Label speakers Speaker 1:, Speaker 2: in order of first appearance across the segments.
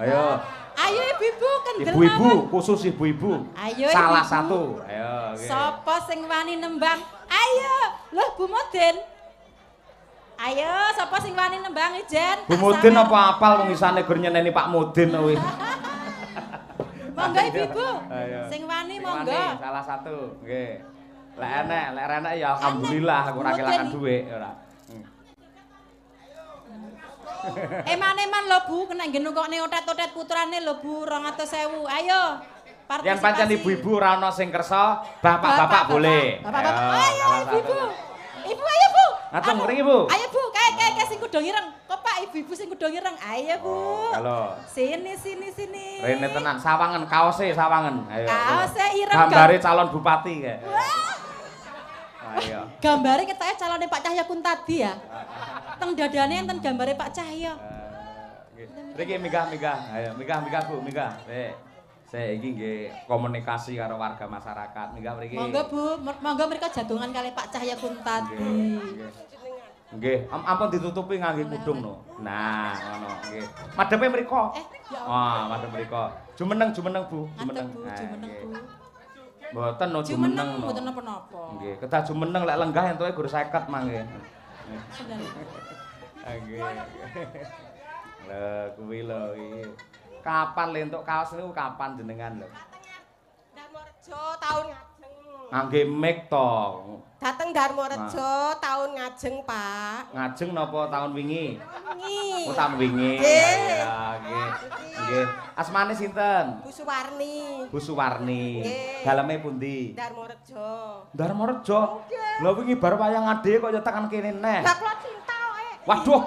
Speaker 1: Ayo.
Speaker 2: Ayo ibu-ibu kendel.
Speaker 1: Ibu-ibu, khusus ibu-ibu.
Speaker 2: Ayo
Speaker 1: salah
Speaker 2: ibu-ibu.
Speaker 1: satu. Ayo. Okay.
Speaker 2: Sapa sing wani nembang? Ayo, loh Bu Mudin. Ayo, sapa sing wani nembang Ijen?
Speaker 1: Bu Mudin apa apal wong isane gur nyeneni Pak Mudin kuwi.
Speaker 2: Monggo ibu-ibu.
Speaker 1: Ayo.
Speaker 2: Sing wani monggo.
Speaker 1: Wani, salah satu. Nggih. Lek enek ya alhamdulillah aku ora kelangan dhuwit ora.
Speaker 2: Eman-eman lho Bu, kena nggen kok otet-otet putrane lho Bu, 200.000. Ayo.
Speaker 1: Yang pancen ibu-ibu ora ana sing kersa, bapak-bapak boleh.
Speaker 2: Bapak-bapak. Ayo ibu-ibu. Ibu ayo Bu.
Speaker 1: Ngatung mriki Bu.
Speaker 2: Ayo Bu, kayak sing kudu ireng. Kok Pak ibu-ibu sing kudu ireng. Ayo Bu.
Speaker 1: Halo.
Speaker 2: Sini.
Speaker 1: Rene tenan sawangen kaose sawangen. Ayo.
Speaker 2: Kaose ireng.
Speaker 1: Gambare calon bupati kae. Ayo.
Speaker 2: Gambare ketoke calone Pak Cahya Kun tadi ya. Teng dadane enten gambare Pak Cahya.
Speaker 1: Mriki migah. Ayo migah Bu, migah. Saya iki nggih komunikasi karo warga masyarakat. Migah mriki.
Speaker 2: Monggo Bu, monggo mriko jadungan kali Pak Cahya Kun tadi.
Speaker 1: Nggih, ampun ditutupi ngangge kudung no. Nah, ngono nggih. Madhepe mriko. Wah, madhep mriko. Jumeneng Bu, jumeneng.
Speaker 2: Jumeneng Bu.
Speaker 1: Mboten no jumeneng.
Speaker 2: Mboten napa-napa.
Speaker 1: Nggih, kedah jumeneng lek lenggah entuke gur 50 mangke. Nggih. Lah kuwi lho iki. Kapan le entuk kaos niku kapan jenengan lho?
Speaker 3: Darmorejo taun ngajeng.
Speaker 1: Ngangge mic to.
Speaker 3: Dateng Darmorejo taun ngajeng, Pak.
Speaker 1: Ngajeng napa tahun wingi?
Speaker 3: Wingi.
Speaker 1: Oh, tahun wingi.
Speaker 3: Nggih.
Speaker 1: Ya, nggih. Nggih. Asmane sinten?
Speaker 3: Bu Suwarni.
Speaker 1: Bu Suwarni.
Speaker 3: Nggih.
Speaker 1: Daleme pundi?
Speaker 3: Darmorejo.
Speaker 1: Darmorejo. Lha wingi bar wayang ade kok ya tekan kene neh.
Speaker 3: Lah kula cinta kok.
Speaker 1: Waduh.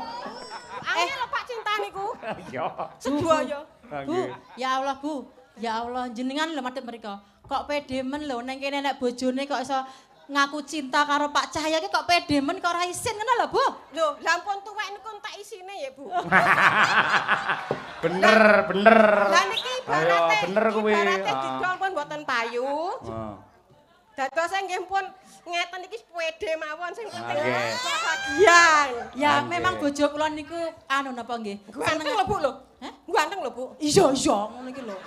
Speaker 3: Angel lho Pak cinta niku.
Speaker 1: Iya.
Speaker 3: Sedaya.
Speaker 2: Bu, ya Allah Bu. Ya Allah, jenengan lho madhep mriko. Kok pede men lho ning kene nek bojone kok iso ngaku cinta karo Pak Cahya ki kok pede men kok ora isin ngono lho Bu.
Speaker 3: Lho, lampun tuwek niku entek isine ya, Bu.
Speaker 1: Bener.
Speaker 3: Lah niki ibarate.
Speaker 1: Ayo, bener kuwi.
Speaker 3: Ibarate didol pun mboten payu.
Speaker 1: Heeh.
Speaker 3: Dados nggih pun ngeten iki pede mawon sing penting
Speaker 1: Nggih.
Speaker 3: bahagian.
Speaker 2: Ya
Speaker 1: Nggih.
Speaker 2: memang bojo kula niku anu napa nggih?
Speaker 3: Ganteng lho, Bu lho.
Speaker 2: Hah?
Speaker 3: Ganteng lho, Bu.
Speaker 2: Iya ngono iki lho.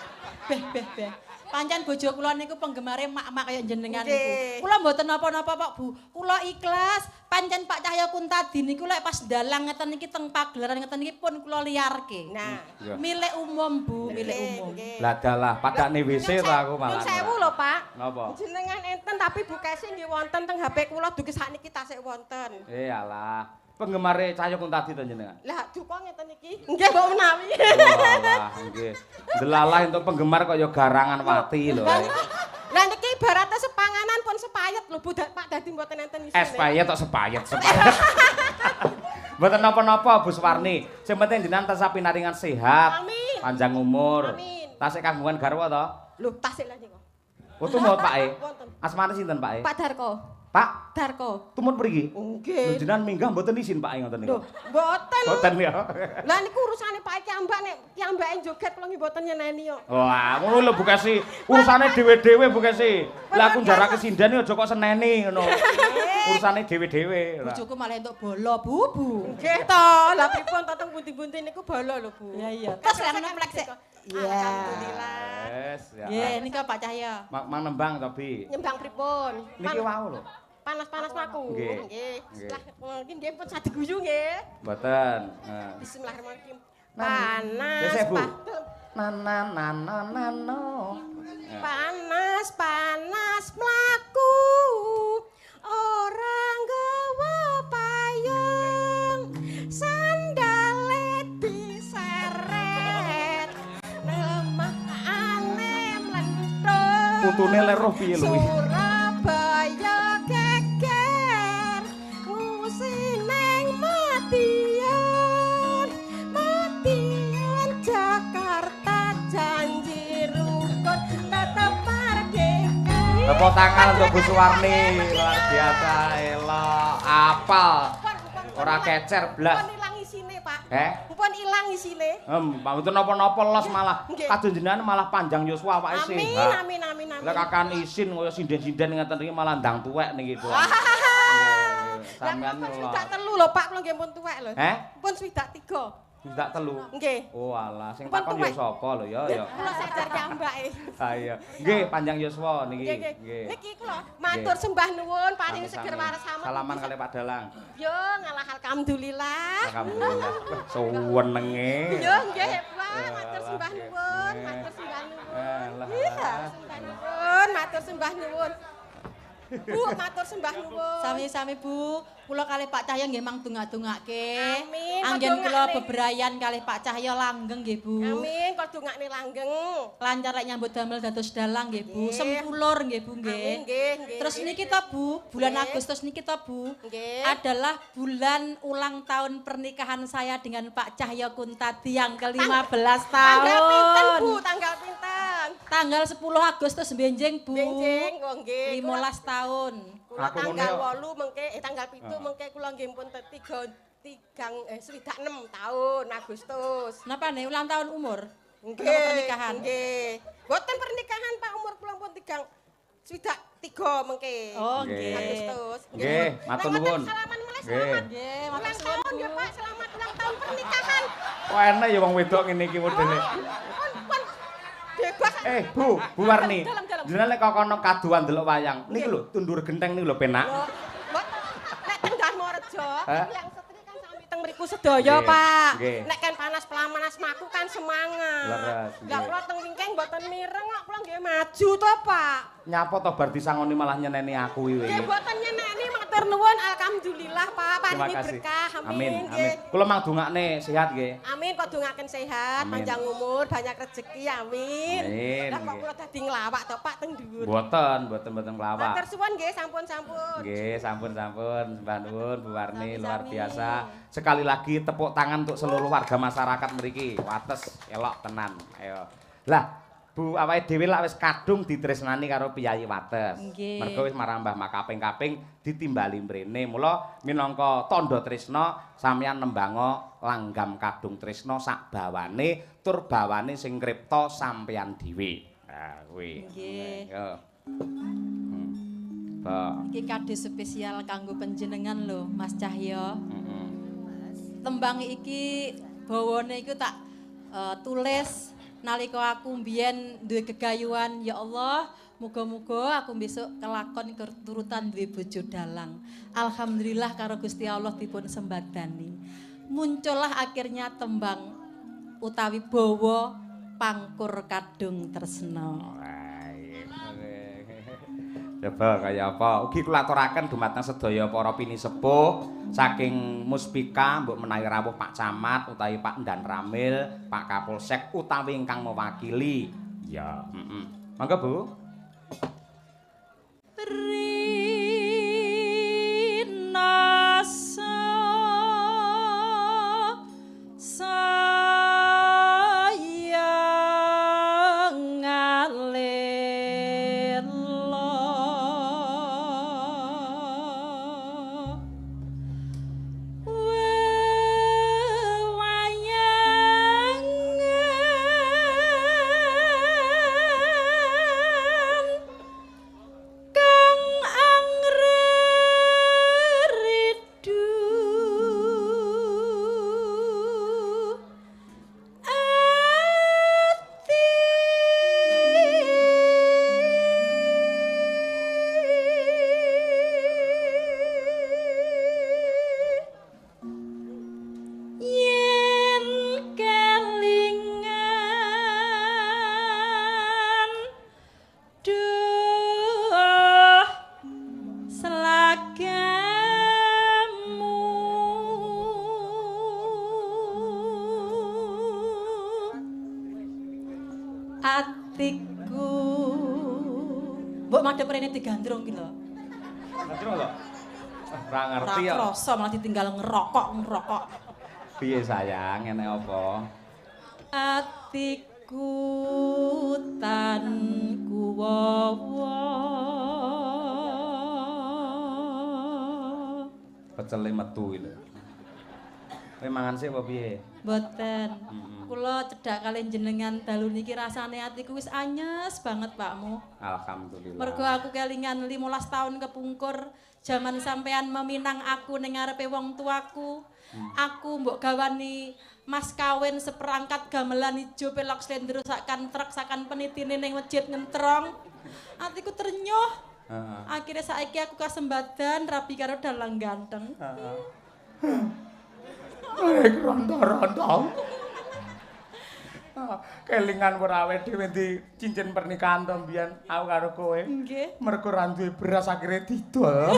Speaker 2: Beh. Pancen bojo kula niku penggemare mak-mak kaya jenengan niku.
Speaker 3: Nggih.
Speaker 2: Kula mboten napa-napa Pak Bu. Kula ikhlas. Pancen Pak Cahya Kun tadi niku lek pas dalang ngeten iki teng pagelaran ngeten iki pun kula liarke.
Speaker 3: Nah,
Speaker 1: Iya.
Speaker 2: Milik umum Bu, milik umum.
Speaker 3: nggih.
Speaker 1: Lah dalah padane WC to aku malah.
Speaker 3: Nyun sewu lho, Pak.
Speaker 1: Napa?
Speaker 3: Jenengan enten tapi bukese nggih wonten teng HP kula dugi sakniki tasik wonten.
Speaker 1: Alah, penggemare Cahya Kun tadi to jenengan.
Speaker 3: Lah duka ngeten iki. Nggih mbok menawi.
Speaker 1: Walah, nggih. Delalah untuk penggemar kok ya garangan wati lho.
Speaker 3: Lah niki ibarate sepanganan pun sepayet lho Bu Pak dadi mboten enten isine.
Speaker 1: Payet tok sepayet. Mboten napa-napa Bu Suwarni. Sing penting jenengan tansah pinaringan sehat.
Speaker 3: Amin.
Speaker 1: Panjang umur.
Speaker 3: Amin.
Speaker 1: Tasik kagungan garwa to.
Speaker 3: Lho tasik lah niku.
Speaker 1: Oh tumut Pak E.
Speaker 3: Wonten.
Speaker 1: Asmane sinten Pak E?
Speaker 3: Pak Darko.
Speaker 1: Pak,
Speaker 3: Darko.
Speaker 1: tumut mriki.
Speaker 3: Nggih.
Speaker 1: Jenengan minggah mboten izin Pak E ngoten niku.
Speaker 3: Lho, mboten.
Speaker 1: Mboten ya.
Speaker 3: Lah niku urusane Pak Ki Ambak nek Ki Ambake joget kula nggih mboten nyeneni kok.
Speaker 1: Wah, ngono lho Bu Kesi. Urusane dhewe-dhewe Bu Kesi. Lah aku jarake sindan aja kok seneni ngono. Urusane dhewe-dhewe.
Speaker 2: Bojoku malah entuk bola Bu.
Speaker 3: Nggih to, lah pripun to teng bunti-bunti niku bolo lho Bu.
Speaker 2: Iya. Terus lek ngono plek sik. Iya.
Speaker 3: Alhamdulillah.
Speaker 1: Yes, ya.
Speaker 2: Nggih, nika Pak Cahya.
Speaker 1: Mang nembang to, Bi.
Speaker 3: Nyembang pripun?
Speaker 1: Niki wau lho.
Speaker 3: Panas-panas maku.
Speaker 1: Nggih.
Speaker 3: Nggih.
Speaker 1: Nggih.
Speaker 3: Setelah iki nggih pun sadiguyu nggih.
Speaker 1: Mboten.
Speaker 3: Bismillahirrahmanirrahim.
Speaker 1: Wis,
Speaker 3: Panas,
Speaker 1: Bu.
Speaker 3: Pak.
Speaker 1: No.
Speaker 3: Panas mlaku. Ora nggawa payung. Sandale diseret. Lemah ane mlenthung.
Speaker 1: Putune lek roh piye lho iki?
Speaker 3: Surabaya geger musineng Madiun Jakarta janji rukun tetep merdeka.
Speaker 1: Tepuk tangan untuk Bu Suwarni. Luar biasa elok. Apal. Ora kecer blas.
Speaker 3: Pun ilang isine, Pak.
Speaker 1: Pun
Speaker 3: ilang isine.
Speaker 1: Mboten napa-napa los malah.
Speaker 3: Nggih.
Speaker 1: Kadon jenengan malah panjang yuswa awake
Speaker 3: Amin,
Speaker 1: sehat.
Speaker 3: amin, amin, amin.
Speaker 1: Lah kakan isin kaya sinden-sinden ngeten iki malah ndang tuwek niki to. Sampeyan
Speaker 3: Lah pun
Speaker 1: lho.
Speaker 3: swidak telu lho Pak, kula nggih pun tuwek lho.
Speaker 1: Heh?
Speaker 3: Pun swidak 3.
Speaker 1: Swidak telu.
Speaker 3: Nggih.
Speaker 1: Oh alah, sing
Speaker 3: Pun
Speaker 1: takon
Speaker 3: tuwek.
Speaker 1: ya sapa lho ya ya.
Speaker 3: Kula sadar jambake.
Speaker 1: Ah iya. Nggih, panjang yuswa niki.
Speaker 3: Nggih. Niki kula matur sembah nuwun paring
Speaker 1: Sami-sami.
Speaker 3: seger waras samet.
Speaker 1: Salaman kali Pak Dalang.
Speaker 3: Yo ngalah alhamdulillah.
Speaker 1: Alhamdulillah. Suwenenge.
Speaker 3: Yo nggih, Pak. Matur sembah nuwun, matur sembah nuwun.
Speaker 1: Alah.
Speaker 3: Iya, sembah nuwun, matur sembah nuwun. Bu, matur sembah nuwun.
Speaker 2: Sami-sami Bu, kula kalih Pak Cahya nggih mang dongak-dongake.
Speaker 3: Amin,
Speaker 2: Anggen
Speaker 3: kok
Speaker 2: kula
Speaker 3: dongakne.
Speaker 2: bebrayan kalih Pak Cahya langgeng nggih Bu.
Speaker 3: Amin, kok dongakne langgeng.
Speaker 2: Lancar lek nyambut damel dados dalang nggih Bu.
Speaker 3: Nggih.
Speaker 2: Sempulur nggih Bu
Speaker 3: Amin,
Speaker 2: nggih.
Speaker 3: nggih.
Speaker 2: Terus niki ta Bu, bulan
Speaker 3: Nggih.
Speaker 2: Agustus niki ta Bu.
Speaker 3: Nggih.
Speaker 2: Adalah bulan ulang tahun pernikahan saya dengan Pak Cahya Kuntadi yang ke-15
Speaker 3: Tanggal pinten,
Speaker 2: tahun.
Speaker 3: Bu? Tanggal pinten?
Speaker 2: Tanggal 10 Agustus benjing Bu.
Speaker 3: Benjing, oh nggih.
Speaker 2: 15 tahun.
Speaker 3: Kula
Speaker 1: Aku ngono
Speaker 3: tanggal
Speaker 1: ya.
Speaker 3: 8 mengke tanggal 7 mengke kula nggih pun 6 tahun Agustus.
Speaker 2: Napa nih ulang tahun umur?
Speaker 3: Nggih.
Speaker 2: Napa pernikahan?
Speaker 3: Nggih. Boten pernikahan Pak, umur kula pun 3 mengke.
Speaker 2: Oh
Speaker 1: Nggih.
Speaker 2: nggih.
Speaker 3: Agustus.
Speaker 1: Nggih, matur nuwun.
Speaker 3: Salaman mulai
Speaker 1: Nggih.
Speaker 3: selamat.
Speaker 2: Nggih, matur
Speaker 3: Ulang
Speaker 2: suwun
Speaker 3: tahun
Speaker 2: Bu.
Speaker 3: ya Pak, selamat ulang tahun pernikahan.
Speaker 1: Kok enak ya wong wedok ngene iki modele.
Speaker 3: Pun bebas.
Speaker 1: Bu Warni.
Speaker 3: Dalam.
Speaker 1: Jenengan lek kok kono kaduan delok wayang. Niki lho, tundur genteng niku lho penak.
Speaker 3: Loh, Mbok, nek teng Darmarejo,
Speaker 1: Hah?
Speaker 3: yang setri kan sami teng mriku sedaya,
Speaker 1: Nggih,
Speaker 3: Pak.
Speaker 1: nggih.
Speaker 3: Nek kan panas maku kan semangat.
Speaker 1: Leres,
Speaker 3: Lah
Speaker 1: nggih.
Speaker 3: kula teng wingking mboten mireng kok kula nggih maju to, Pak.
Speaker 1: Nyapa to bar disangoni malah nyeneni aku iki.
Speaker 3: Nggih mboten nyeneni matur nuwun alhamdulillah, Pak.
Speaker 1: Terima
Speaker 3: Paringi
Speaker 1: kasih.
Speaker 3: berkah.
Speaker 1: Amin.
Speaker 3: Nggih.
Speaker 1: Kula mang dongakne sehat nggih.
Speaker 3: Amin, kok dongaken sehat,
Speaker 1: Amin.
Speaker 3: panjang umur, banyak rezeki, amin.
Speaker 1: Amin,
Speaker 3: Lah kok
Speaker 1: nggih.
Speaker 3: kula dadi nglawak to, Pak, teng dhuwur.
Speaker 1: Mboten kelawak.
Speaker 3: Matur suwun nggih, sampun.
Speaker 1: Nggih, sampun. Mbah nuwun Bu Warni luar
Speaker 2: Sami-sami.
Speaker 1: biasa. Sekali lagi tepuk tangan untuk seluruh warga masyarakat mriki. Wates elok tenan. Ayo. Lah, Bu awake dhewe lak wis kadung ditresnani karo Piyayi Wates.
Speaker 2: Nggih.
Speaker 1: Mergo wis marambah makaping-kaping ditimbali mrene. Mula minangka tandha tresna sampeyan nembango langgam kadung tresna sak bawane tur bawane sing ngripta sampeyan dhewe. Nah, kuwi.
Speaker 2: Nggih.
Speaker 1: Yo. Bah.
Speaker 2: Iki kado spesial kanggo panjenengan lho, Mas Cahya. Tembang iki bawane iku tak tulis nalika aku mbiyen duwe gegayuhan, ya Allah, muga-muga aku besok kelakon keturutan duwe bojo dalang. Alhamdulillah karo Gusti Allah dipun sembadani. Muncullah akhirnya tembang utawi bawa pangkur kadung tresna.
Speaker 1: Coba kaya apa? Ugi kula aturaken dumateng sedaya para pinisepuh saking Muspika mbok menawi rawuh Pak Camat utawi Pak Ndan Ramil, Pak Kapolsek utawi ingkang mewakili. Ya, Mangga Bu.
Speaker 2: Rinasa sayang alelo wewayangan kang angridu ati yen kelingan duh selagamu atiku mbok madhep rene digandrung ki lho
Speaker 1: Nanti lho. Ora
Speaker 2: ora
Speaker 1: ngerti ya.
Speaker 2: krasa malah ditinggal ngerokok
Speaker 1: Piye sayang, enek apa?
Speaker 2: atiku tan kuwawa
Speaker 1: Pecele metu iki lho. Kowe mangan sik apa piye?
Speaker 2: Mboten. Kula cedhak kali jenengan dalu niki rasane atiku wis anyes banget Pakmu.
Speaker 1: Alhamdulillah.
Speaker 2: Mergo aku kelingan 15 tahun kepungkur jaman sampean meminang aku ning ngarepe wong tuaku. Aku mbok gawani Mas kawin seperangkat gamelan ijo pelok slendro sakan truk sakan penitine ning masjid ngentrong. Atiku ternyuh. Akhirnya saiki aku kasembadan rabi karo dalang ganteng.
Speaker 1: Rondo-rondo. Kelingan ora awake dhewe di cincin pernikahan to mbiyen aku karo kowe.
Speaker 2: Nggih.
Speaker 1: Mergo ra duwe beras akhire didol.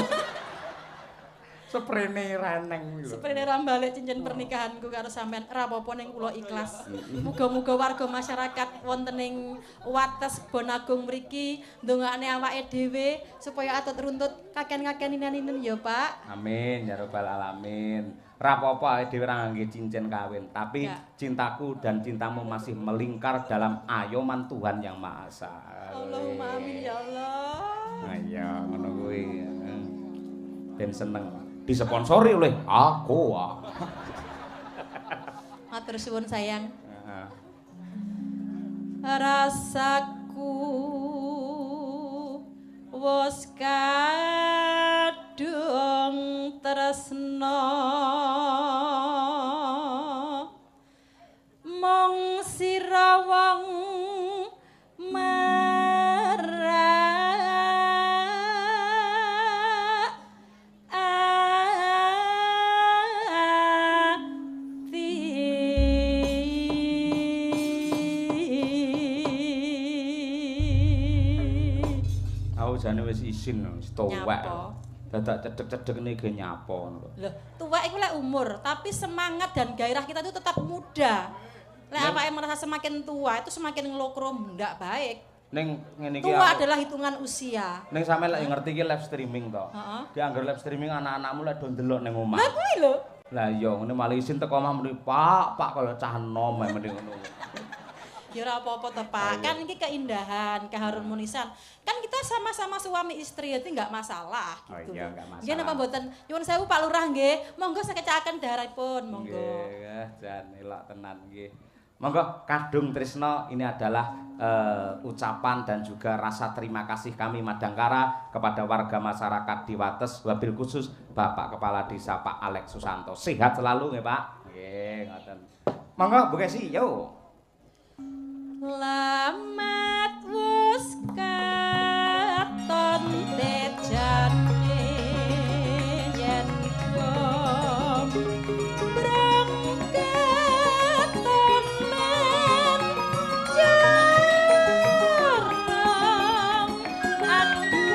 Speaker 1: Sprene reneng lho.
Speaker 2: Sprene ra balik cincin pernikahanku karo sampean. Ra apa-apa ning kula ikhlas. Muga-muga warga masyarakat wonten ing wates Bonagung mriki ndongakne awake dhewe supaya atut runtut kaken-kaken inen-inen ya, Pak.
Speaker 1: Amin ya rabbal alamin. Ra apa-apa awake dhewe ra ngangge cincin kawin, tapi
Speaker 2: ya.
Speaker 1: Cintaku dan cintamu masih melingkar dalam ayoman Tuhan yang Maha Esa.
Speaker 2: Allahumma amin ya Allah.
Speaker 1: Nah iya ngono kuwi. Ben seneng. Disponsori oleh aku.
Speaker 2: Matur suwun sayang. Rasaku wis kadung tresna mong sira wong
Speaker 1: jane wis isin wis tuwek.
Speaker 2: Nyapa.
Speaker 1: Dadak cedhek-cedhek niki nyapa ngono.
Speaker 2: Loh, tuwek iku lek umur, tapi semangat dan gairah kita itu tetap muda. Lek awake merasa semakin tua itu semakin nglokro ndak baik.
Speaker 1: Ning ngene iki
Speaker 2: Tua adalah hitungan usia.
Speaker 1: Ning sampe lek ngerti iki live streaming to.
Speaker 2: Heeh.
Speaker 1: Ki anggar live streaming anak-anakmu lek do ndelok ning omah.
Speaker 2: Lah kuwi lho.
Speaker 1: Lah iya ngene malah isin teko omah muni, "Pak, kaya cah enom mending ngono."
Speaker 2: Ya ora apa-apa to, Pak. Kan iki keindahan, keharmonisan. Kan kita sama-sama suami istri itu enggak masalah gitu.
Speaker 1: Oh iya, enggak masalah.
Speaker 2: Nggih napa mboten? Nyuwun sewu Pak Lurah nggih. Monggo sekecaken daharipun, monggo.
Speaker 1: Nggih, jan elok tenan nggih. Monggo kadung tresna ini adalah ucapan dan juga rasa terima kasih kami Madangkara kepada warga masyarakat di Wates, wabil khusus Bapak Kepala Desa Pak Alex Susanto. Sehat selalu nggih, Pak. Nggih, ngoten. Monggo Bu Kesi, yo.
Speaker 2: Lamat wis katon tejane yen brangketon men jarang aduh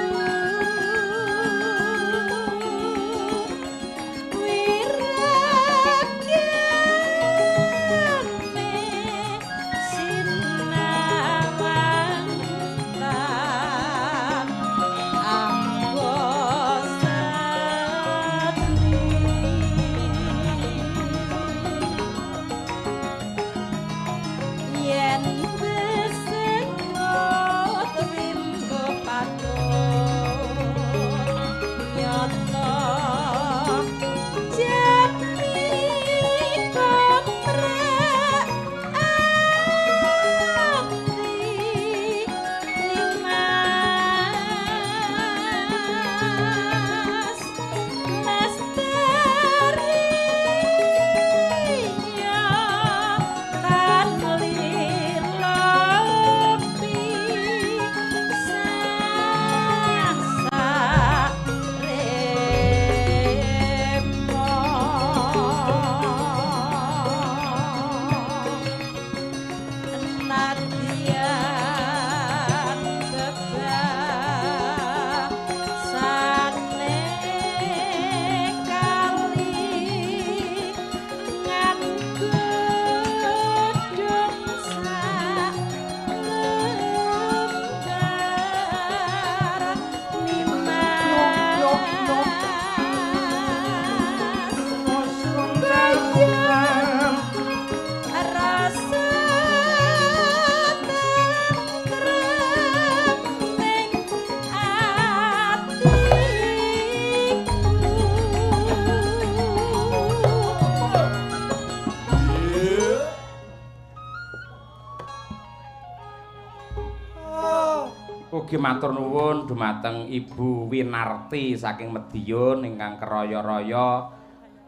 Speaker 1: Ugi matur nuwun dumateng Ibu Winarti saking Medion ingkang keroyo-royo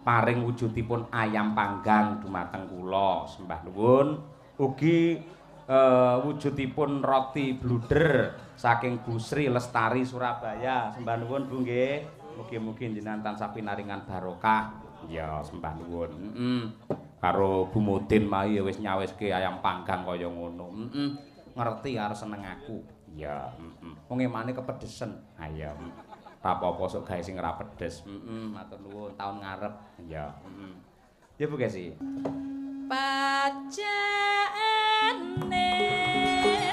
Speaker 1: paring wujudipun ayam panggang dumateng kula sembah nuwun ugi wujudipun roti bluder saking Bu Sri Lestari Surabaya sembah nuwun Bu nggih mugi-mugi jenengan tansah pinaringan barokah ya sembah nuwun karo Bu Mudin mai wis nyawiske ayam panggang kaya ngono ngerti karo seneng aku ya wong emane kepedesen ayo ora apa-apa sok gawe sing ora pedes matur nuwun taun ngarep ya ya Bu Gesi
Speaker 2: pajane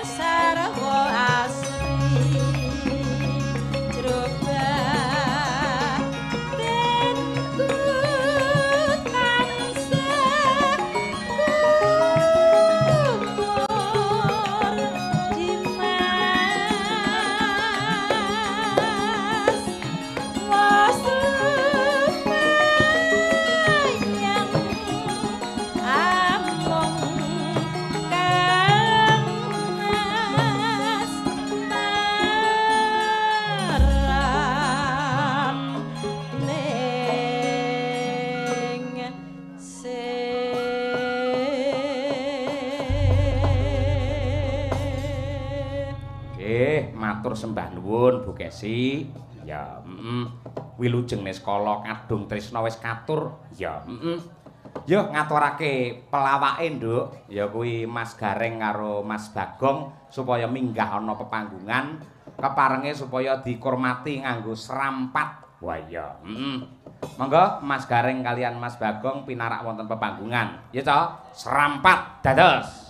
Speaker 2: sarwa asri jerobah tenku tansah kumur dimas wasupayang among kamas naram ning
Speaker 1: matur sembah nuwun Bu Kesi ya wilujeng Niskala kadung tresna wis katur ya yo ngaturake pelawake Nduk ya kuwi Mas Gareng karo Mas Bagong supaya minggah ana pepanggungan keparenge supaya dikurmati nganggo serampat wah iya monggo Mas Gareng kalian Mas Bagong pinarak wonten pepanggungan ya to serampat dados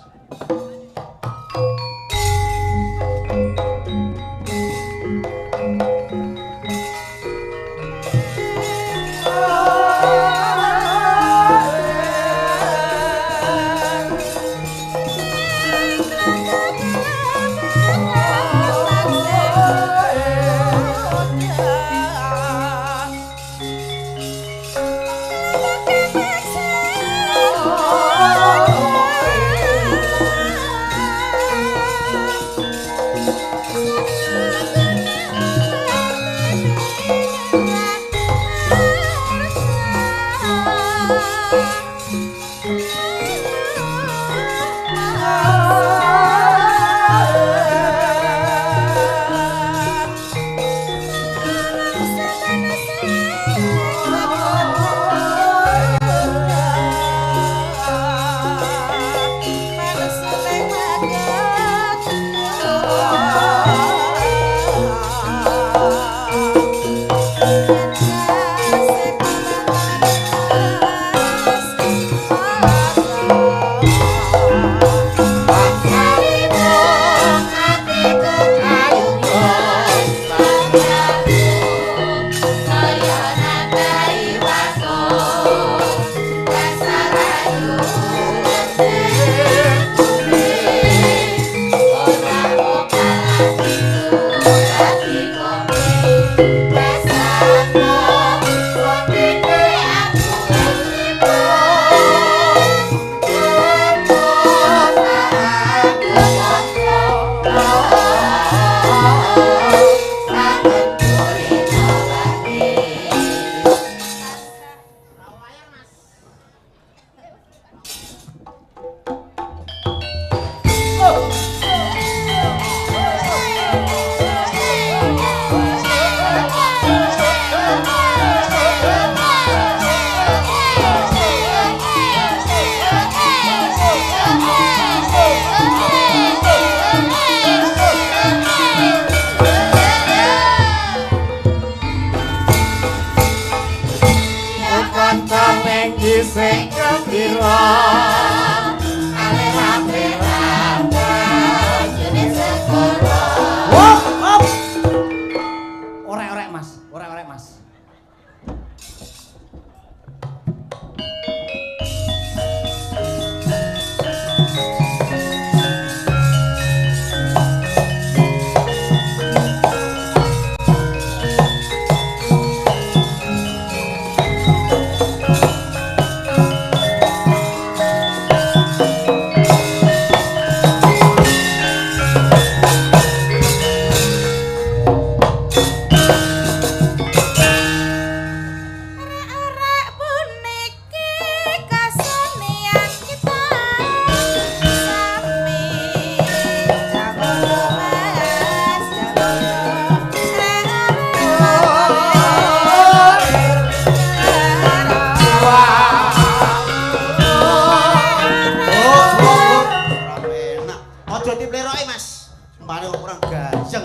Speaker 4: dipleroki, Mas. Sumpane orang gajeng.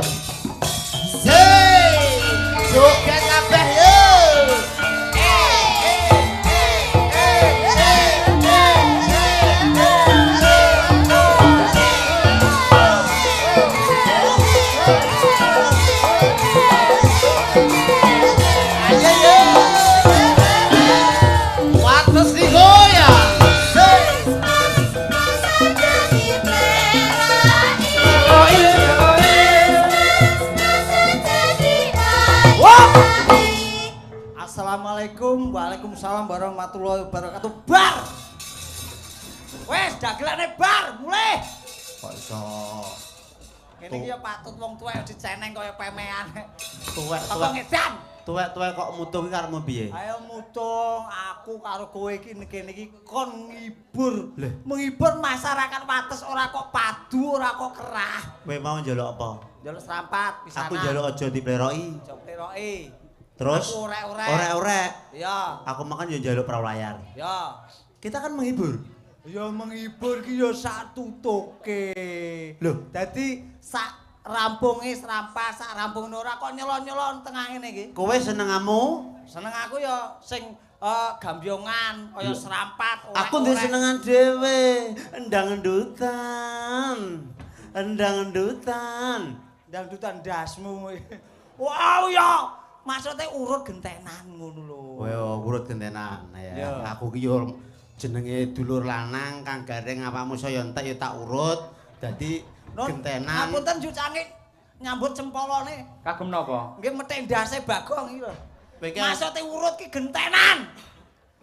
Speaker 4: Hei, joget kabeh yo.
Speaker 5: Assalamualaikum, waalaikumsalam warahmatullahi wabarakatuh. Bar. Wes, dagelane bar, mulai.
Speaker 4: Kok iso?
Speaker 5: Kene iki ya patut wong tuwek diceneng kaya pemean.
Speaker 4: Tuwek,
Speaker 5: Apa ngedan?
Speaker 4: tuwek kok mutung iki karepmu piye?
Speaker 5: Ayo mutung, aku karo kowe iki kene iki kon ngibur. Menghibur masyarakat Wates ora kok padu, ora kok kerah.
Speaker 4: Kowe mau njaluk apa?
Speaker 5: Njaluk serampat pisanan.
Speaker 4: Aku njaluk aja dipleroki.
Speaker 5: Aja pleroki.
Speaker 4: Terus
Speaker 5: aku orek-orek.
Speaker 4: Orek-orek.
Speaker 5: Ya.
Speaker 4: Aku makan yo njaluk perahu layar.
Speaker 5: Ya.
Speaker 4: Kita kan menghibur.
Speaker 5: Ya menghibur ki ya sak tutuke.
Speaker 4: Loh,
Speaker 5: dadi sak rampunge serampas, sak rampunge ora kok nyelon-nyelon tengah ngene iki.
Speaker 4: kowe senengamu?
Speaker 5: Seneng aku ya sing gambyongan kaya serampat, orek-orek.
Speaker 4: Aku ndek senengan dhewe, endang-endutan. Endang-endutan.
Speaker 5: Dangdutan dasmu. Wow ya, maksudnya urut gentenan ngono lho.
Speaker 4: Kowe urut gentenan ya.
Speaker 5: Ya.
Speaker 4: Aku ki yo jenenge dulur lanang kang gareng apamu saya entek ya tak urut. Dadi gentenan.
Speaker 5: Ngapunten jucange nyambut cempolone.
Speaker 1: Kagem napa?
Speaker 5: Nggih methek ndase Bagong iki lho.
Speaker 4: Kowe ki
Speaker 5: Maksudnya urut ki gentenan.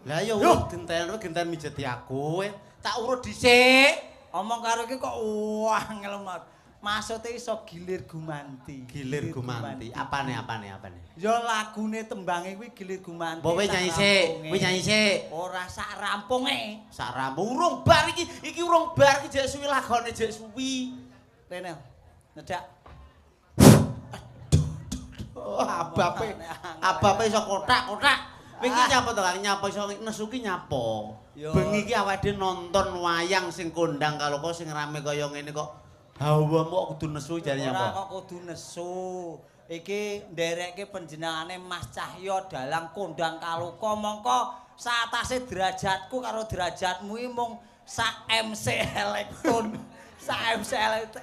Speaker 4: lah ya urut genten mijeti aku. Tak urut dhisik.
Speaker 5: Omong karo iki kok wah ngelemat. Maksudnya iso gilir gumanti.
Speaker 4: Gilir gumanti. Apane?
Speaker 5: Ya lagune tembange kuwi gilir gumanti.
Speaker 4: Kowe nyanyi sik, kowe nyanyi sik.
Speaker 5: Ora sak rampunge.
Speaker 4: Sak rampung urung bar iki urung bar iki jek suwi lagone jek suwi.
Speaker 5: Rene. Nedak.
Speaker 4: Oh, abape iso kotak-kotak. Wingi nyapa to Kang? Nyapa iso nesu ki nyapa? Bengi iki awake dhewe nonton wayang sing kondang kalau kok sing rame kaya ngene kok hawamu kok kudu nesu jare
Speaker 5: Ora
Speaker 4: nyapa?
Speaker 5: kok kudu nesu. Iki nderekke panjenengane Mas Cahyo dalang kondang kaluka mongko saatase derajatku karo derajatmu iki mung sak MC elektron. Sak MC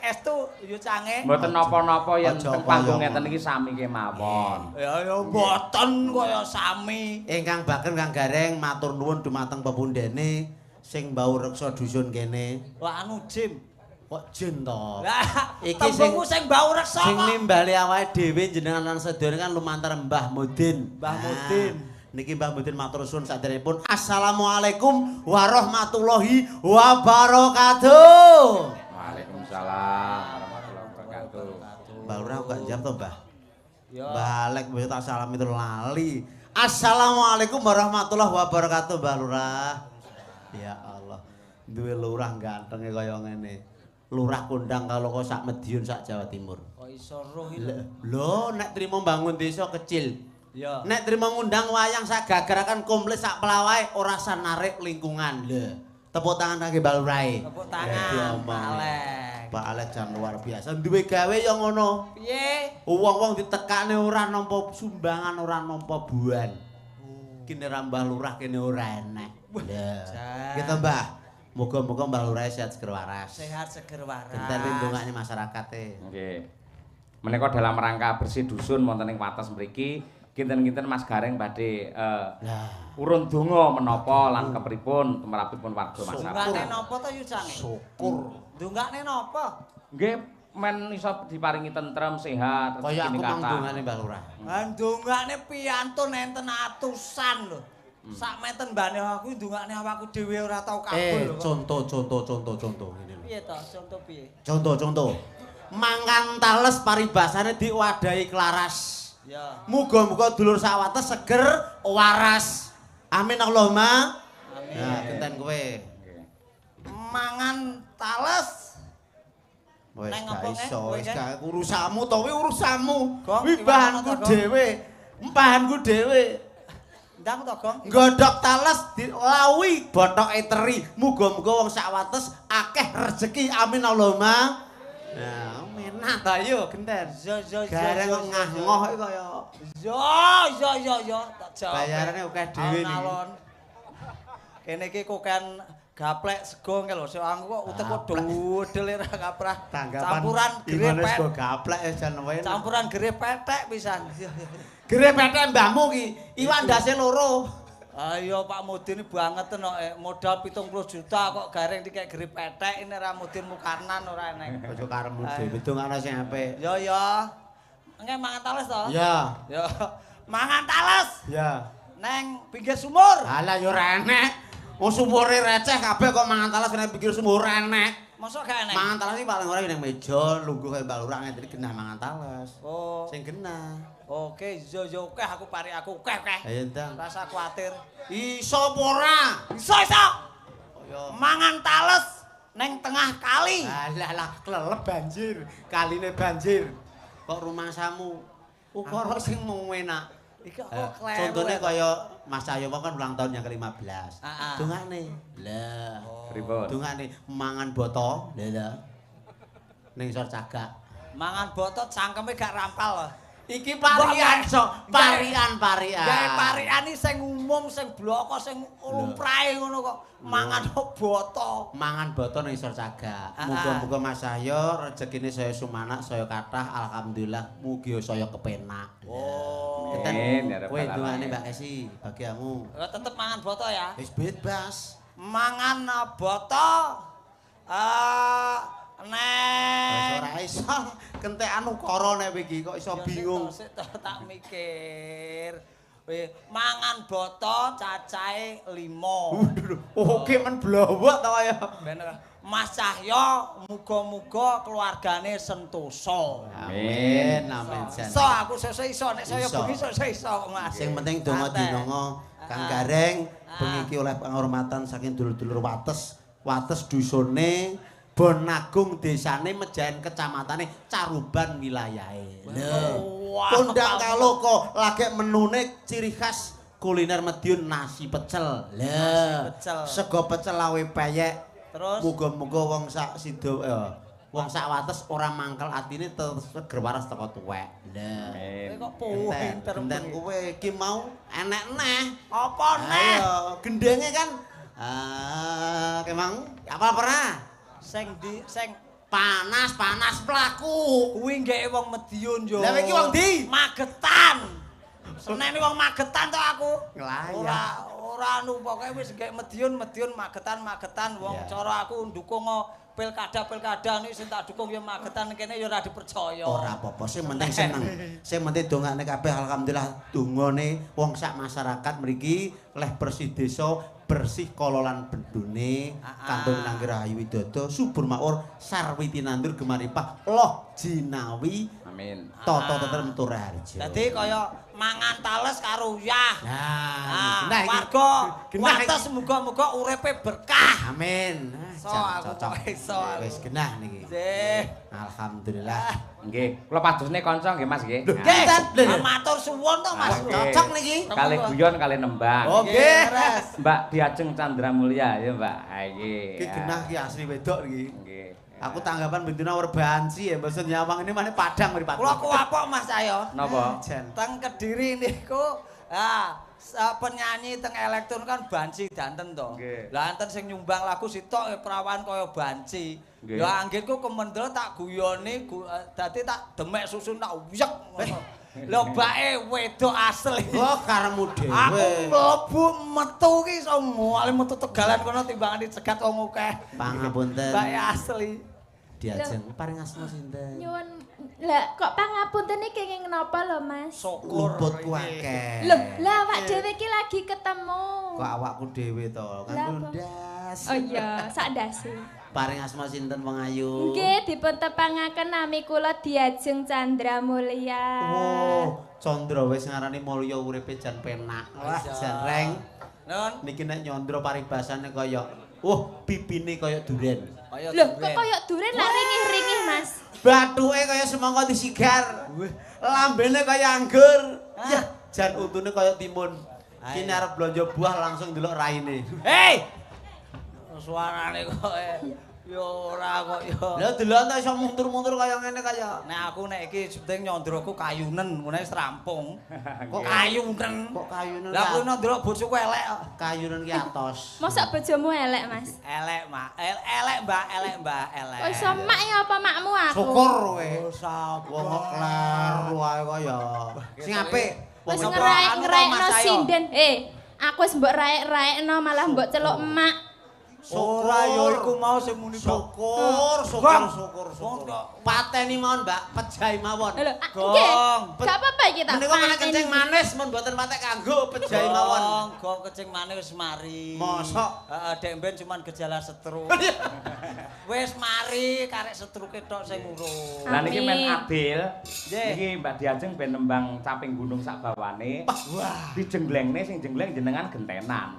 Speaker 5: estu yo cange.
Speaker 1: Mboten napa-napa yen
Speaker 4: Aja
Speaker 1: teng panggung
Speaker 4: kaya
Speaker 1: ngeten iki sami kemawon.
Speaker 5: Ya mboten kaya sami.
Speaker 4: Ingkang Bageng Kang Gareng matur nuwun dumateng pepundhene sing mbau reksa dusun kene.
Speaker 5: Wah anu Jim.
Speaker 4: Kok jin to?
Speaker 5: Lah,
Speaker 4: Iki
Speaker 5: tembungmu sing mbau reksa
Speaker 4: sing
Speaker 5: kok.
Speaker 4: nimbali awake dhewe jenengan lan sedaya kan lumantar Mbah Mudin.
Speaker 5: Mbah Mudin.
Speaker 4: Niki Mbah Mudin matur suwun saderengipun. Assalamualaikum warahmatullahi wabarakatuh.
Speaker 1: Waalaikumsalam warahmatullahi wabarakatuh.
Speaker 4: Mbah Lurah kok jam to, Mbah?
Speaker 5: Ya.
Speaker 4: Balik mbah tak salam itu lali. Assalamualaikum warahmatullahi wabarakatuh, Mbah Lurah. Ya Allah. Duwe lurah gantenge kaya ngene. Lurah kondang kalau kok sak Madiun sak Jawa Timur.
Speaker 5: Kok iso roh iki.
Speaker 4: Lho, nek trimo bangun desa kecil.
Speaker 5: Ya.
Speaker 4: Nek trimo ngundang wayang sak gagarakan komplit sak pelawae ora narik lingkungan. Lho. Tepuk tangan kangge Mbak Lurae.
Speaker 5: Tepuk tangan.
Speaker 4: Alek. Pak Alek jan luar biasa. Duwe gawe ya ngono.
Speaker 5: Piye?
Speaker 4: Wong-wong ditekane ora nampa sumbangan, ora nampa buan. Kene ra Mbah Lurah kene ora enek. Lah. Kita Mbah. Moga-moga Mbah Lurah sehat seger waras.
Speaker 5: Sehat seger waras.
Speaker 4: Genten pindungane masyarakat e.
Speaker 1: Nggih. Menika dalam rangka bersih dusun wonten ing Wates mriki, kinten-kinten Mas Gareng badhe urun donga menapa lan kepripun tumrapipun warga masyarakat.
Speaker 5: Dungane napa to yu Cange?
Speaker 4: Syukur.
Speaker 5: Dungane napa?
Speaker 1: Nggih, men iso diparingi tentrem, sehat,
Speaker 4: Kaya aku
Speaker 1: rezeki
Speaker 4: mang
Speaker 1: kathah.
Speaker 4: dongane Mbah Lurah.
Speaker 5: Dungane piantun enten atusan lho. Sak meten mbane aku dungane awakku dhewe ora tau kabul lho.
Speaker 4: Contoh ngene lho.
Speaker 5: Piye to? Contoh piye?
Speaker 4: Contoh. Mangan tales paribasane diwadahi klaras.
Speaker 5: Ya.
Speaker 4: Muga-muga dulur sawates seger waras. Amin Allahumma.
Speaker 5: Amin.
Speaker 4: Nah, genten kowe.
Speaker 5: Mangan tales.
Speaker 4: Wis
Speaker 5: Neng
Speaker 4: gak
Speaker 5: apa,
Speaker 4: iso,
Speaker 5: kowe,
Speaker 4: wis
Speaker 5: Ken?
Speaker 4: gak urusanmu to, kuwi urusanmu.
Speaker 5: Gong,
Speaker 4: Kuwi
Speaker 5: iwak
Speaker 4: bahanku
Speaker 5: ana to, Gong?
Speaker 4: dhewe. Bahanku dhewe.
Speaker 5: Ndang to, Gong?
Speaker 4: Nggodhok tales dilawi bothoke teri. Muga-muga wong sawates akeh rezeki. Amin Allahumma. Nah, menak ta yo genten.
Speaker 5: Yo.
Speaker 4: Gareng kok ngah-ngoh iki kaya.
Speaker 5: Yo. Tak jawab.
Speaker 4: Bayarane akeh dhewe niki.
Speaker 5: Alon. Kene iki kokean gaplek sego ngene lho. Sing aku kok utek kok dodel ra kaprah. Campuran gere
Speaker 4: sego gaplek jan wae.
Speaker 5: Campuran gere petek pisan.
Speaker 4: Gere petek mbahmu ki iwak ndase loro.
Speaker 5: Ayo Pak Mudin banget kok modal 70 juta kok gareng dikek gere petek ini ra Mudin mukarnan ora enek.
Speaker 4: Aja karemu dhewe dongane sing apik.
Speaker 5: Yo. Engke mangan tales to?
Speaker 4: Ya.
Speaker 5: Yo. Mangan tales.
Speaker 4: Ya.
Speaker 5: Neng pinggir sumur.
Speaker 4: Alah yo ora enek. Wong sumure receh kabeh kok mangan talas kena pikir sumur enek.
Speaker 5: Mosok gak enek?
Speaker 4: Mangan talas iki paling ora ning meja lungguh kaya Mbak Lurah ngene genah mangan talas.
Speaker 5: Oh.
Speaker 4: Sing genah.
Speaker 5: Oke, yo oke aku pari aku oke.
Speaker 4: Ayo ndang.
Speaker 5: Rasa kuatir.
Speaker 4: Iso apa ora?
Speaker 5: Iso. Mangan tales neng tengah kali.
Speaker 4: Alah klelep banjir. Kaline banjir. Kok rumah samu ukara sing mung enak.
Speaker 5: Iki kok kleru.
Speaker 4: Contone kaya Mas Cahyo kan ulang tahun yang ke-15.
Speaker 5: Heeh.
Speaker 4: Dongane. Lah.
Speaker 1: Pripun?
Speaker 4: Dongane mangan boto. Lah. Ning sor cagak.
Speaker 5: Mangan botot cangkeme gak rampal.
Speaker 4: Iki parian sok, parian.
Speaker 5: Gawe parian iki sing umum, sing bloko, sing lumrahe ngono kok. Mangan boto.
Speaker 4: Mangan boto ning isor cagak. Muga-muga Mas Cahyo rezekine saya sumanak, saya kathah, alhamdulillah mugi saya kepenak.
Speaker 5: Oh.
Speaker 4: Keten
Speaker 1: ya
Speaker 4: kowe dongane Mbak Esi bagiamu.
Speaker 5: Tetep mangan boto ya.
Speaker 4: Wis bebas.
Speaker 5: Mangan boto.
Speaker 4: Wis ora iso kentekan ukara nek iki kok iso bingung.
Speaker 5: Tak mikir. Mangan boto cacahe 5.
Speaker 4: Oke men blowok to kaya.
Speaker 5: Bener. Mas Cahyo muga-muga keluargane sentosa.
Speaker 4: Amin, amin jan.
Speaker 5: Iso aku sesuk iso nek saya bengi sesuk iso Mas.
Speaker 4: Sing penting donga dinonga Kang Gareng bengi iki oleh penghormatan saking dulur-dulur Wates. Wates dusune Bonagung desane Mejayan kecamatane Caruban wilayahe. Lho. Kondang Kaloko lagi menune ciri khas kuliner Madiun nasi pecel. Lah. Sego pecel lawe peyek.
Speaker 5: Terus
Speaker 4: muga-muga wong sak sida wong sak Wates ora mangkel atine terus seger waras teko tuwek. Lah.
Speaker 5: kok pinter
Speaker 4: Genten kowe iki mau enek neh.
Speaker 5: Apa neh?
Speaker 4: Ayo, gendenge kan kemang apa pernah?
Speaker 5: Sing
Speaker 4: Panas pelaku.
Speaker 5: kuwi nggih wong Madiun yo.
Speaker 4: Lah iki wong ndi?
Speaker 5: Magetan. Senen wong Magetan to aku.
Speaker 4: Nglayah.
Speaker 5: Ora anu pokoke wis nggih Madiun Magetan wong cara aku ndukung pilkada niku sing tak dukung ya Magetan kene ya ora dipercaya.
Speaker 4: Ora apa-apa sing penting seneng. Sing penting dongane kabeh alhamdulillah dongane wong sak masyarakat mriki leh bersih desa bersih kololan bendune Kantong Nangger Rahayu Widodo subur makmur sarwiti nandur gemaripah loh jinawi
Speaker 1: Amin.
Speaker 4: Toto tetem Turharjo.
Speaker 5: Dadi kaya mangan tales karo uyah.
Speaker 4: Nah,
Speaker 5: warga Wates muga-muga uripe berkah.
Speaker 4: Amin.
Speaker 5: So aku kok iso.
Speaker 4: Wis genah niki.
Speaker 5: Nggih.
Speaker 4: Alhamdulillah.
Speaker 1: Nggih, kula padusne kanca nggih Mas nggih.
Speaker 5: Nggih, matur suwun to Mas.
Speaker 4: Cocok niki.
Speaker 1: Kali guyon kali nembang.
Speaker 4: Oke.
Speaker 1: Mbak Diajeng Chandra Mulya ya Mbak. Ha iki.
Speaker 4: Iki genah iki asli wedok iki.
Speaker 1: Nggih.
Speaker 4: Aku tanggapan bendina werbanci ya maksud nyawang ini mana Padang mripate.
Speaker 5: Kula kuwapok Mas Cahyo.
Speaker 1: Napa?
Speaker 5: Teng Kediri niku penyanyi teng elektron kan Banci danten to. Lah enten sing nyumbang lagu sitok perawan kaya Banci. Ya anggitku kemendel tak guyoni dadi tak demek susun tak uyek ngono. Lho bake wedok asli.
Speaker 4: Oh karemu dhewe.
Speaker 5: Aku mlebu metu ki iso muale metu tegalan kono timbangan dicegat wong akeh.
Speaker 4: Pangapunten.
Speaker 5: Bake asli.
Speaker 4: Diajeng paring asma sinten?
Speaker 6: Nyuwun lah kok pangapunten iki kenging napa lho Mas?
Speaker 5: Syukur.
Speaker 4: Luputku akeh.
Speaker 6: Lho, lah awak dhewe iki lagi ketemu.
Speaker 4: Kok awakku dhewe to kan
Speaker 6: Lah, apa?
Speaker 4: bundas.
Speaker 6: Oh iya, sak ndase.
Speaker 4: Paring asma sinten wong ayu?
Speaker 6: Nggih, dipun tepangaken nami kula Diajeng Chandra Mulya.
Speaker 4: Oh, Chandra wis ngarani mulya uripe jan penak. Wah, jan reng.
Speaker 5: Nun,
Speaker 4: Niki nek nyandra paribasane kaya pipine kaya duren.
Speaker 5: kaya
Speaker 6: Lho, kok koyo duren lah ringih-ringih Mas.
Speaker 4: Bathuke kaya semangka disigar. Lambene kaya anggur. Yah, jan untune kaya timun. Kene arep blonjo buah langsung delok raine.
Speaker 5: hei! Suarane kok Ya ora kok ya.
Speaker 4: Lah deloken ta iso mundur-mundur kaya ngene kaya.
Speaker 5: Nek aku nek iki penting nyondroku kayunen, ngene wis rampung.
Speaker 4: Kok
Speaker 5: Kayunen.
Speaker 4: Kok kayunen.
Speaker 5: Lah aku nyondro bojoku elek kok.
Speaker 4: Kayunen ki atos.
Speaker 6: Mosok bojomu elek, Mas?
Speaker 5: Elek, Mak. Elek, Mbak, elek.
Speaker 6: Kok iso mak ya apa makmu aku?
Speaker 4: Syukur kowe.
Speaker 5: Oh, sabar.
Speaker 4: Wong kok kleru ae kaya. Sing apik.
Speaker 6: Wis
Speaker 5: Wong
Speaker 6: ngeraek-ngeraekno
Speaker 5: Mas Ayo.
Speaker 6: sinden. Aku wis mbok raek-raekno malah mbok celuk emak.
Speaker 5: Ora ya iku mau sing muni
Speaker 4: Syukur. Pateni mawon, Mbak, pejahi mawon.
Speaker 6: Lho,
Speaker 5: Gong.
Speaker 6: nggih. Gak apa-apa iki tak.
Speaker 4: Menika menek kencing manis men mboten patek kanggo pejahi mawon.
Speaker 5: Gong kencing manis wis mari.
Speaker 4: Mosok?
Speaker 5: Heeh, dek mben cuman gejala stroke. Wis mari karek stroke tok sing urung.
Speaker 1: Lah niki men Adil.
Speaker 5: Nggih.
Speaker 1: Niki Mbak Diajeng ben nembang caping gunung sak bawane.
Speaker 5: Wah.
Speaker 1: Dijenglengne sing jengleng jenengan gentenan.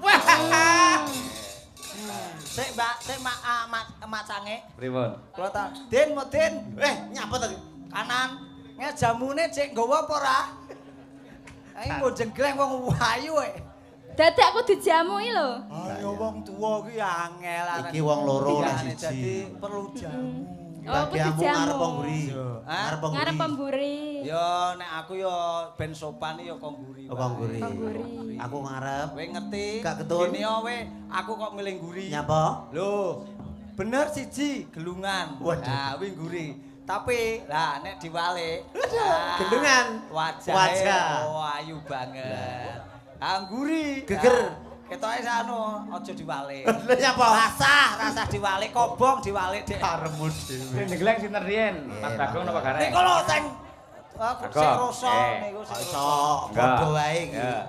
Speaker 5: Sik Mak Cange.
Speaker 1: Pripun?
Speaker 5: Kula ta. Din, Mudin.
Speaker 4: Nyapa to?
Speaker 5: Kanan. Nge jamune cek nggawa apa ora? Ayo nggo jenggleng wong ayu e.
Speaker 6: Dadak kudu jamu iki lho.
Speaker 5: Ayo wong tuwa ki angel arek.
Speaker 4: Iki wong loro nek
Speaker 5: Dadi
Speaker 4: siji.
Speaker 5: perlu jamu.
Speaker 6: Oh, kudu
Speaker 4: Bagianmu
Speaker 6: jamu.
Speaker 4: ngarep pengguri.
Speaker 5: Hah?
Speaker 6: Ngarep pemburi.
Speaker 5: Ya nek aku ya ben sopan ya kok nguri.
Speaker 4: Oh, kok nguri.
Speaker 6: Pengguri.
Speaker 4: Aku ngarep.
Speaker 5: Kowe ngerti?
Speaker 4: Gak ketun.
Speaker 5: Gini ya we, aku kok milih nguri.
Speaker 4: Nyapa?
Speaker 5: Lho, bener siji gelungan.
Speaker 4: Waduh.
Speaker 5: Nah, kuwi nguri. Tapi lah nek diwalik, nah,
Speaker 4: Gendungan.
Speaker 5: Wajah.
Speaker 4: Wajah.
Speaker 5: Oh, ayu banget. Ah nguri.
Speaker 4: Geger.
Speaker 5: Ketoke anu aja diwalik.
Speaker 4: Lha nyapa?
Speaker 5: Rasa diwalik, kobong diwalik Dek.
Speaker 4: Paremu dhewe.
Speaker 1: Sing jengleng sinten riyen? Mas Bagong napa gareng?
Speaker 5: Niku lho sing sing
Speaker 1: Bagong.
Speaker 5: rasa niku sing
Speaker 4: Iso
Speaker 5: rasa.
Speaker 4: padha wae iki.
Speaker 1: Ya.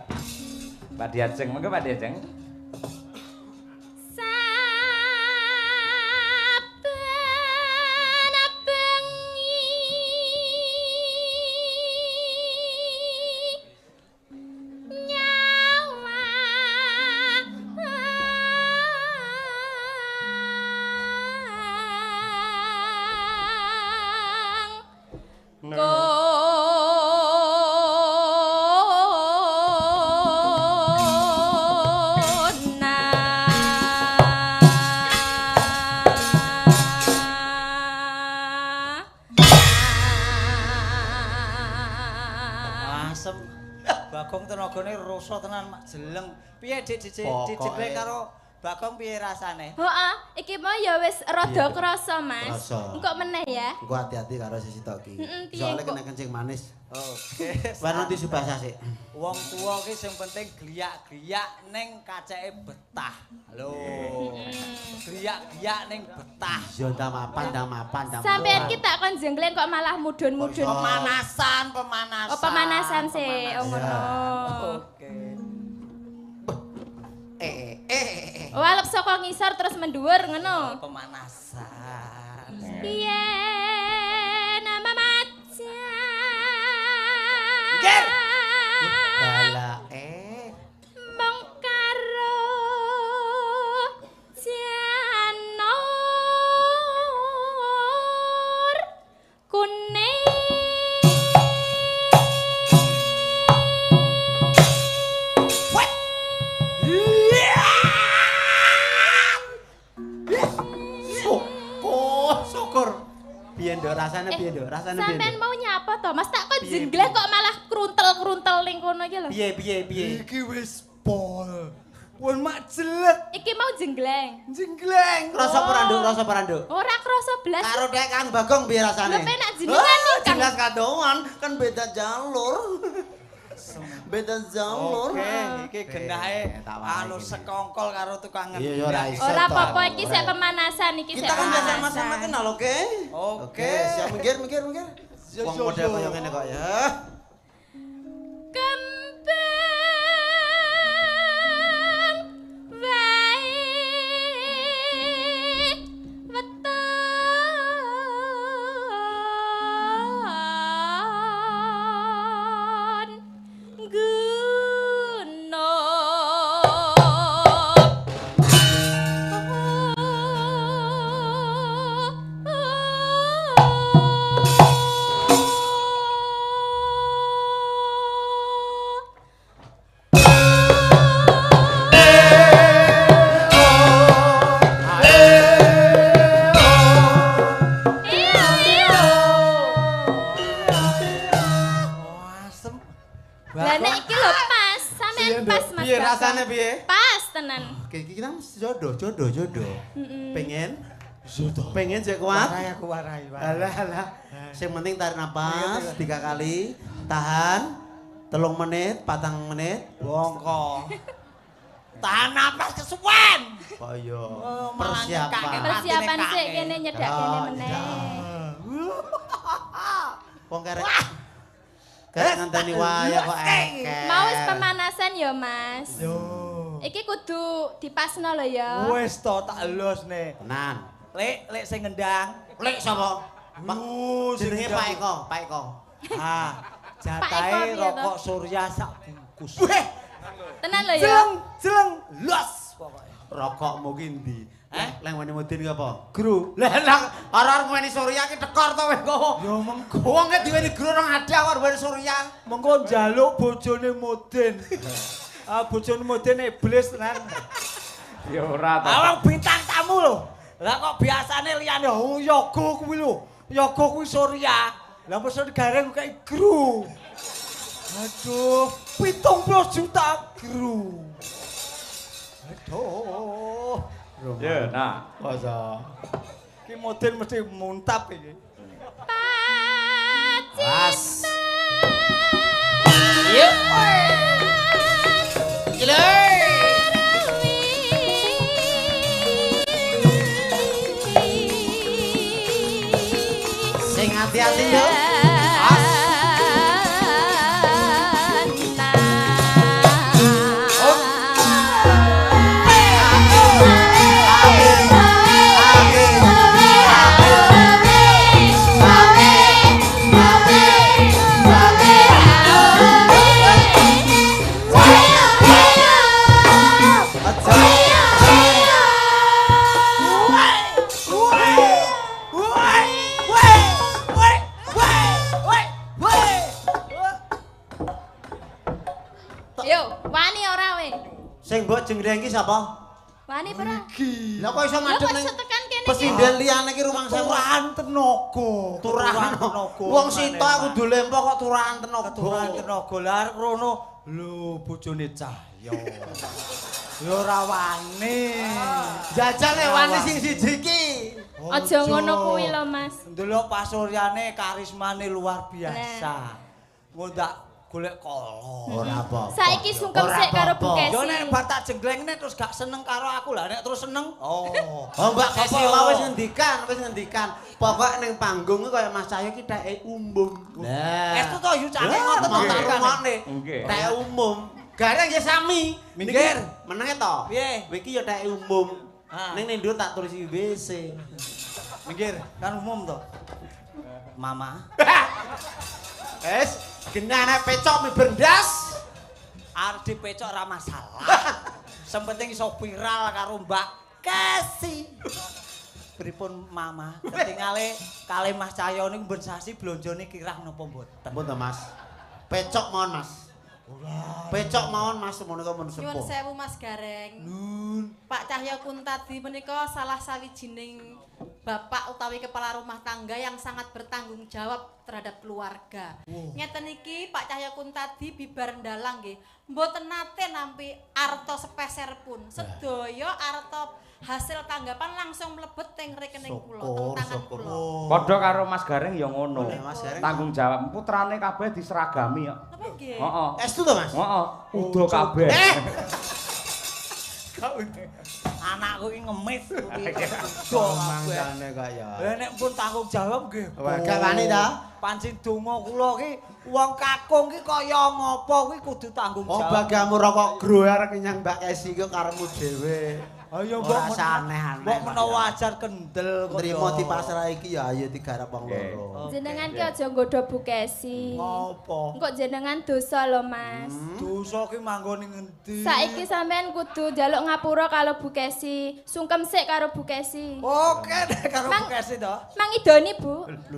Speaker 1: Mbak Diajeng, monggo Mbak Diajeng.
Speaker 6: Saben bengi nyawa
Speaker 5: Asem. Bagong tenagane rasa tenan mak jeleng. Piye Dik dijeblek karo Bagong piye rasane?
Speaker 6: Heeh, iki mau ya wis rada krasa, Mas.
Speaker 4: Krasa.
Speaker 6: Engko meneh ya.
Speaker 4: Engko hati-hati karo sisi tok iki.
Speaker 6: Piye
Speaker 4: Soale
Speaker 6: kok?
Speaker 4: kena kencing manis.
Speaker 5: Oke.
Speaker 4: Warna tisu basah sik.
Speaker 5: Wong tuwa ki sing penting gliyak-gliyak ning kaceke betah. Lho. Gliyak-gliyak ning betah.
Speaker 4: Yo ndang mapan.
Speaker 6: Sampeyan ki tak kon jengleng kok malah mudhun-mudhun.
Speaker 5: Pemanasan.
Speaker 6: Oh, pemanasan sih. Oh ngono.
Speaker 5: Oke.
Speaker 6: Walep saka ngisor terus mendhuwur ngono.
Speaker 5: Pemanasan.
Speaker 6: Piye nama macan?
Speaker 5: Nggih.
Speaker 4: Balake.
Speaker 6: Mong karo janur kuning.
Speaker 4: Syukur. Piye nduk rasane piye nduk? Rasane piye?
Speaker 6: Sampeyan mau nyapa to? Mas tak kon
Speaker 4: Piye,
Speaker 6: jengleng
Speaker 4: piye?
Speaker 6: kok malah kruntel-kruntel ning kono iki lho.
Speaker 4: Piye?
Speaker 5: Iki wis pol. Won mak jelek
Speaker 6: Iki mau jengleng.
Speaker 5: jenggleng.
Speaker 4: Rasa peranduk.
Speaker 6: Ora krasa blas.
Speaker 4: Karo dek Kang Bagong piye rasane?
Speaker 6: Lho penak jenengan iki kan.
Speaker 4: Jelas kadoan, kan beda jalur. Beda jalur.
Speaker 5: Oke, iki genahe
Speaker 4: tak wae
Speaker 5: anu
Speaker 4: iki.
Speaker 5: sekongkol karo tukang
Speaker 4: Iya ya ora iso.
Speaker 6: Ora
Speaker 4: toh.
Speaker 6: apa-apa iki sik pemanasan iki sik
Speaker 4: Kita kan biasa
Speaker 6: pemanasan.
Speaker 4: sama-sama kenal, oke?
Speaker 5: Oke.
Speaker 4: Siap mikir. Wong model kaya ngene kok ya.
Speaker 6: Kembang wae weton gunung
Speaker 4: Piye rasane piye?
Speaker 6: Pas tenan.
Speaker 4: Iki kita mesti jodoh. Pengen?
Speaker 5: Jodoh.
Speaker 4: Pengen sik kuat?
Speaker 5: Warai.
Speaker 4: Alah. Sing penting tarik napas 3 kali. Tahan 3 menit, 4 menit.
Speaker 5: Bongko. Tahan napas kesuwen.
Speaker 4: Kok iya.
Speaker 5: Persiapan.
Speaker 6: Persiapan sik kene nyedak kene meneh.
Speaker 4: Wong kerek. Kerek ngenteni wayah kok ekek.
Speaker 6: Mau wis pemanasan ya, Mas.
Speaker 5: Yo.
Speaker 6: Iki kudu dipasno lho ya.
Speaker 5: Wis to tak elosne.
Speaker 4: Tenan.
Speaker 5: Lek sing ngendang.
Speaker 4: Lek sapa? Jenenge Pak Eko.
Speaker 5: Ah,
Speaker 6: Eko
Speaker 5: jatahe
Speaker 6: piye to?
Speaker 5: rokok Surya sak bungkus.
Speaker 6: Tenan lho ya.
Speaker 5: Jeleng, los pokoke.
Speaker 4: Rokokmu ki ndi? Leng wani mudin ki apa?
Speaker 5: Gru.
Speaker 4: Lah nang arep ngweni Surya ki tekor to wis kok.
Speaker 5: Yo mengko.
Speaker 4: Wong ki diweni guru nang ada kok ngweni Surya.
Speaker 5: Mengko njaluk bojone Mudin. Ah bojone Mudin iblis tenan.
Speaker 1: Ya ora to.
Speaker 5: Awang bintang tamu lho. Lah kok biasane liyane yoga kuwi lho. Yoga kuwi Surya. Lah mesti gareng kayak gru. Aduh, 70 juta gru. Aduh.
Speaker 1: Ya, nah.
Speaker 4: Masa.
Speaker 5: Ki Mudin mesti muntap iki.
Speaker 4: As. Yuk. Gile. Sing hati-hati yo.
Speaker 6: Yo, wani ora we?
Speaker 4: Sing mbok jengreng ki sapa?
Speaker 6: Wani ora?
Speaker 4: Lah kok iso
Speaker 6: Lho
Speaker 4: madhep
Speaker 6: kok
Speaker 4: ning
Speaker 6: iso tekan kene iki?
Speaker 4: pesinden liyane ki rumang sewu.
Speaker 5: Turahan tenaga.
Speaker 4: Turahan tenaga. Wong sita kudu lempo kok turahan tenaga.
Speaker 5: Turahan tenaga lah rono. Lho bojone Cahya. Ya ora wani.
Speaker 4: Jajal wani sing siji ki.
Speaker 6: Aja ngono kuwi lho, Mas.
Speaker 5: Ndelok Pak Suryane karismane luar biasa. Ngondak golek kolor.
Speaker 4: Ora apa.
Speaker 6: Saiki sungkem sik karo Bu Kesi.
Speaker 5: Yo nek mbak tak jenglengne terus gak seneng karo aku lah nek terus seneng. Oh.
Speaker 4: Oh Mbak Kesi wae wis ngendikan. Pokok ning panggung ki kaya Mas Cahyo ki teke umum. Nah.
Speaker 5: Estu to yu cane ngoten to tak
Speaker 4: rungokne.
Speaker 1: Nggih.
Speaker 4: Teke umum. Gareng ya sami.
Speaker 5: Minggir.
Speaker 4: Menenge to?
Speaker 5: Piye?
Speaker 4: Kowe iki ya teke umum.
Speaker 5: Ah.
Speaker 4: Ning ndur tak tulis WC.
Speaker 5: Minggir, kan umum to. Mama.
Speaker 4: Es, genane pecok mi bendas.
Speaker 5: Arep dipecok ora masalah. Sing penting iso viral karo Mbak Kesi. Pripun Mama? Ketingale kali Mas Cahyo niku mben sasi blonjone kirang napa mboten?
Speaker 4: Ampun to Mas. Pecok mawon Mas. Pecok mawon Mas menika mun
Speaker 2: Nyuwun
Speaker 4: sepuh.
Speaker 2: sewu Mas Gareng.
Speaker 5: Nun.
Speaker 2: Pak Cahyo Kuntadi menika salah sawijining bapak utawi kepala rumah tangga yang sangat bertanggung jawab terhadap keluarga. Ngeten iki Pak Cahyo Kuntadi bibar ndalang nggih, mboten nate nampi arta sepeser pun. Sedaya arta hasil tanggapan langsung mlebet teng rekening kula, teng tangan kula.
Speaker 1: Padha karo Mas Gareng ya ngono.
Speaker 4: Mas Gareng.
Speaker 1: Tanggung jawab putrane kabeh diseragami kok.
Speaker 2: Napa nggih?
Speaker 1: Heeh.
Speaker 4: Estu to Mas?
Speaker 1: Heeh, udo kabeh.
Speaker 5: Anakku iki ngemis kuwi.
Speaker 4: Mangkane kaya.
Speaker 5: Lah nek pun tanggung jawab nggih.
Speaker 4: Wah, gak wani ta?
Speaker 5: Pancen donga kula ki wong kakung ki kaya ngopo kuwi kudu tanggung
Speaker 4: Oh,
Speaker 5: jawab.
Speaker 4: bagamu rokok grower kenyang Mbak Kesi ku karemu dhewe.
Speaker 5: Ayo
Speaker 4: Ora
Speaker 5: mbok
Speaker 4: aneh-aneh.
Speaker 5: mbok menawa ajar kendel kok.
Speaker 4: Trimo di pasrah iki ya ayo digarap wong loro.
Speaker 6: Jenengan ki aja nggodha Bu Kesi.
Speaker 5: Apa?
Speaker 6: Engko jenengan dosa lho, Mas.
Speaker 5: Dosa ki manggone ngendi?
Speaker 6: Saiki sampean kudu njaluk ngapura karo Bu Kesi. Sungkem sik karo Bu Kesi.
Speaker 5: Oke deh karo
Speaker 6: Mang-
Speaker 5: Bu Kesi to.
Speaker 6: Mang idoni, Bu.